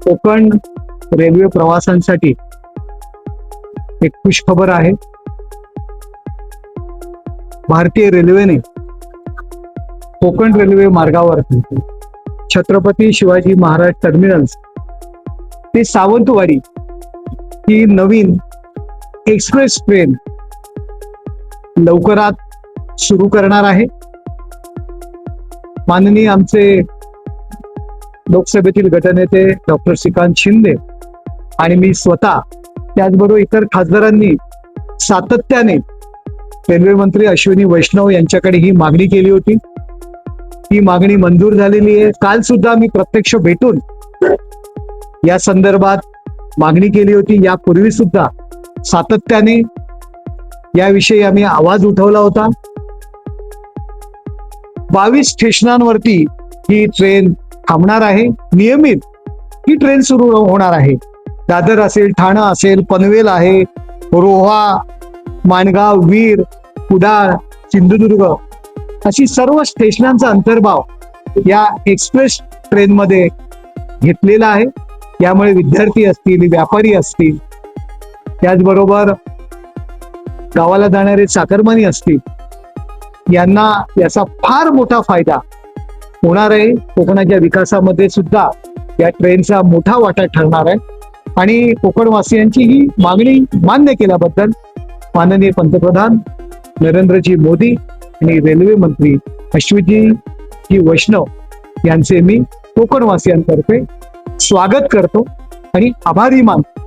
Konkan railway प्रवासांसाठी एक खुश खबर आहे. भारतीय रेल्वेने कोकण रेल्वे मार्गावर छत्रपती शिवाजी महाराज टर्मिनल्स ते सावंतवाडी ही नवीन एक्सप्रेस ट्रेन लवकरात सुरू करणार आहे. माननीय आमचे लोकसभेतील गटनेते डॉक्टर श्रीकांत शिंदे आणि मी स्वतः त्याचबरोबर इतर खासदारांनी सातत्याने रेल्वे मंत्री अश्विनी वैष्णव यांच्याकडे ही मागणी केली होती. ही मागणी मंजूर झालेली आहे. काल सुद्धा मी प्रत्यक्ष भेटून या संदर्भात मागणी केली होती. यापूर्वी सुद्धा सातत्याने याविषयी आम्ही आवाज उठवला होता. 22 स्टेशनांवरती ही ट्रेन थांबणार आहे. नियमित ही ट्रेन सुरू होणार आहे. दादर असेल, ठाणा असेल, पनवेल आहे, रोहा, माणगाव, वीर, कुडाळ, सिंधुदुर्ग अशी सर्व स्टेशनांचा अंतर्भाव या एक्सप्रेस ट्रेनमध्ये घेतलेला आहे. यामुळे विद्यार्थी असतील, व्यापारी असतील, त्याचबरोबर गावाला जाणारे चाकरमानी असतील, यांना याचा फार मोठा फायदा होणार आहे. कोकणाच्या विकासामध्ये सुद्धा या ट्रेनचा मोठा वाटा ठरणार आहे. आणि कोकणवासियांची ही मागणी मान्य केल्याबद्दल माननीय पंतप्रधान नरेंद्रजी मोदी आणि रेल्वे मंत्री अश्विनीजी वैष्णव यांचे मी कोकणवासियांतर्फे स्वागत करतो आणि आभारी मानतो.